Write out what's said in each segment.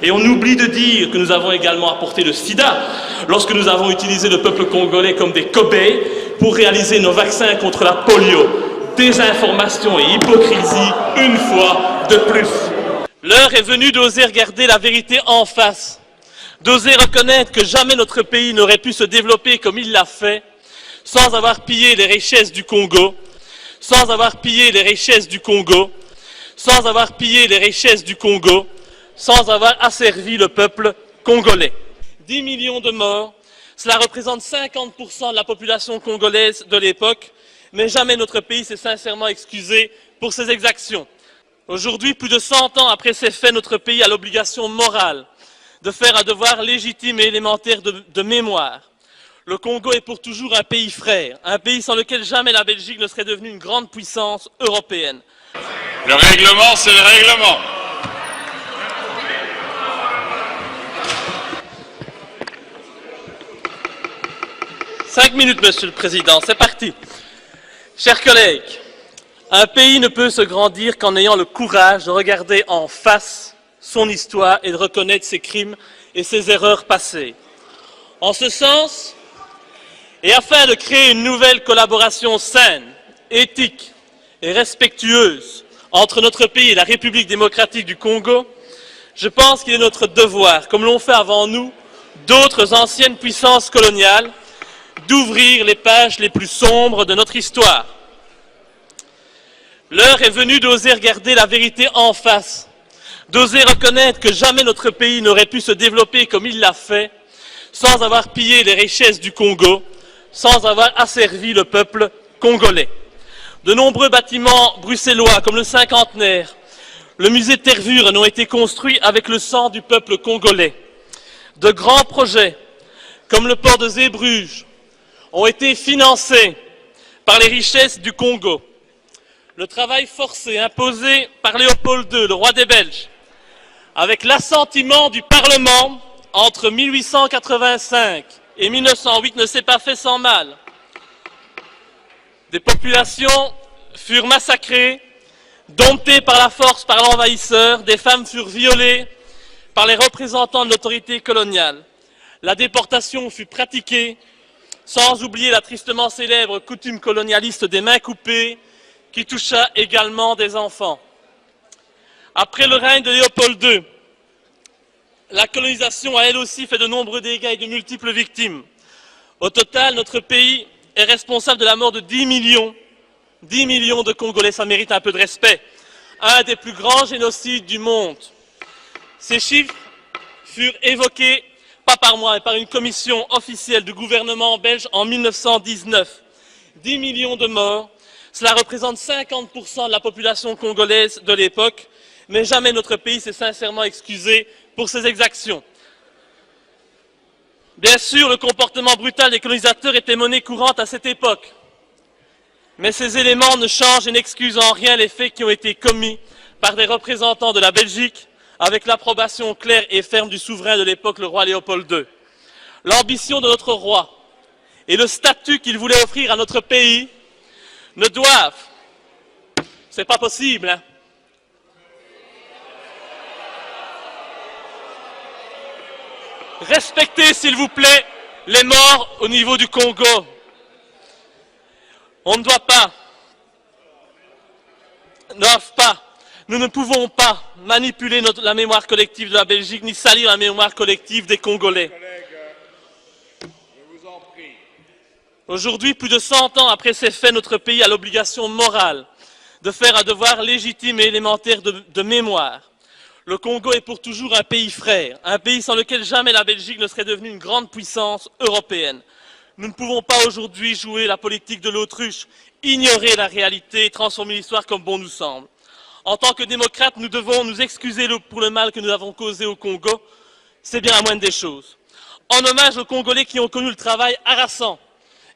Et on oublie de dire que nous avons également apporté le sida lorsque nous avons utilisé le peuple congolais comme des cobayes pour réaliser nos vaccins contre la polio. Désinformation et hypocrisie une fois de plus. L'heure est venue d'oser regarder la vérité en face, d'oser reconnaître que jamais notre pays n'aurait pu se développer comme il l'a fait sans avoir pillé les richesses du Congo, sans avoir pillé les richesses du Congo, sans avoir pillé les richesses du Congo, sans avoir asservi le peuple congolais. 10 millions de morts, cela représente 50% de la population congolaise de l'époque, mais jamais notre pays s'est sincèrement excusé pour ces exactions. Aujourd'hui, plus de 100 ans après ces faits, notre pays a l'obligation morale de faire un devoir légitime et élémentaire de mémoire. Le Congo est pour toujours un pays frère, un pays sans lequel jamais la Belgique ne serait devenue une grande puissance européenne. Le règlement, c'est le règlement. Cinq minutes, Monsieur le Président, c'est parti. Chers collègues, un pays ne peut se grandir qu'en ayant le courage de regarder en face son histoire et de reconnaître ses crimes et ses erreurs passées. En ce sens, et afin de créer une nouvelle collaboration saine, éthique et respectueuse entre notre pays et la République démocratique du Congo, je pense qu'il est notre devoir, comme l'ont fait avant nous d'autres anciennes puissances coloniales, d'ouvrir les pages les plus sombres de notre histoire. L'heure est venue d'oser regarder la vérité en face, d'oser reconnaître que jamais notre pays n'aurait pu se développer comme il l'a fait, sans avoir pillé les richesses du Congo, sans avoir asservi le peuple congolais. De nombreux bâtiments bruxellois, comme le Cinquantenaire, le musée Tervuren, ont été construits avec le sang du peuple congolais. De grands projets, comme le port de Zeebrugge, ont été financés par les richesses du Congo. Le travail forcé imposé par Léopold II, le roi des Belges, avec l'assentiment du Parlement entre 1885 et 1908 ne s'est pas fait sans mal. Des populations furent massacrées, domptées par la force par l'envahisseur, des femmes furent violées par les représentants de l'autorité coloniale. La déportation fut pratiquée, sans oublier la tristement célèbre coutume colonialiste des mains coupées, qui toucha également des enfants. Après le règne de Léopold II, la colonisation a elle aussi fait de nombreux dégâts et de multiples victimes. Au total, notre pays est responsable de la mort de 10 millions de Congolais, ça mérite un peu de respect. Un des plus grands génocides du monde. Ces chiffres furent évoqués, pas par moi, mais par une commission officielle du gouvernement belge en 1919. 10 millions de morts, cela représente 50% de la population congolaise de l'époque, mais jamais notre pays s'est sincèrement excusé pour ces exactions. Bien sûr, le comportement brutal des colonisateurs était monnaie courante à cette époque. Mais ces éléments ne changent et n'excusent en rien les faits qui ont été commis par des représentants de la Belgique avec l'approbation claire et ferme du souverain de l'époque, le roi Léopold II. L'ambition de notre roi et le statut qu'il voulait offrir à notre pays ne doivent, c'est pas possible, hein. Respectez, s'il vous plaît, les morts au niveau du Congo. On ne doit pas, nous ne pouvons pas manipuler la mémoire collective de la Belgique, ni salir la mémoire collective des Congolais. Aujourd'hui, plus de 100 ans après ces faits, notre pays a l'obligation morale de faire un devoir légitime et élémentaire de mémoire. Le Congo est pour toujours un pays frère, un pays sans lequel jamais la Belgique ne serait devenue une grande puissance européenne. Nous ne pouvons pas aujourd'hui jouer la politique de l'autruche, ignorer la réalité et transformer l'histoire comme bon nous semble. En tant que démocrates, nous devons nous excuser pour le mal que nous avons causé au Congo. C'est bien la moindre des choses. En hommage aux Congolais qui ont connu le travail harassant,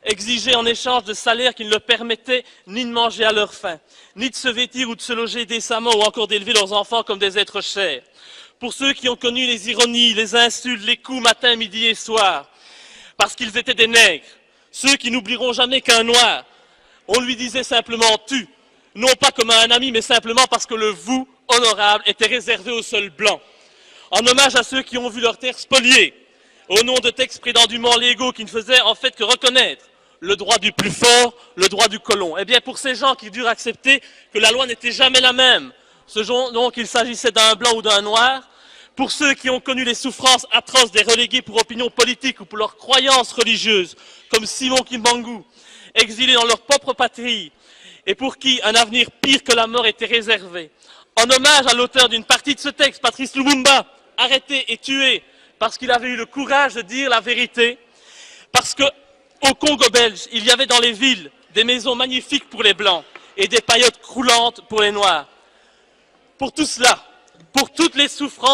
exigé en échange de salaires qui ne leur permettaient ni de manger à leur faim, ni de se vêtir ou de se loger décemment ou encore d'élever leurs enfants comme des êtres chers. Pour ceux qui ont connu les ironies, les insultes, les coups matin, midi et soir, parce qu'ils étaient des nègres, ceux qui n'oublieront jamais qu'un noir, on lui disait simplement « tu », non pas comme à un ami, mais simplement parce que le « vous » honorable était réservé aux seuls blancs. en hommage à ceux qui ont vu leurs terres spoliées, au nom de textes prétendument légaux qui ne faisaient en fait que reconnaître le droit du plus fort, le droit du colon. Eh bien, pour ces gens qui durent accepter que la loi n'était jamais la même, ce dont qu'il s'agissait d'un blanc ou d'un noir, pour ceux qui ont connu les souffrances atroces des relégués pour opinion politique ou pour leurs croyances religieuses, comme Simon Kimbangu, exilés dans leur propre patrie, et pour qui un avenir pire que la mort était réservé. En hommage à l'auteur d'une partie de ce texte, Patrice Lumumba, arrêté et tué parce qu'il avait eu le courage de dire la vérité, parce qu'au Congo belge, il y avait dans les villes des maisons magnifiques pour les Blancs et des paillotes croulantes pour les Noirs. Pour tout cela, pour toutes les souffrances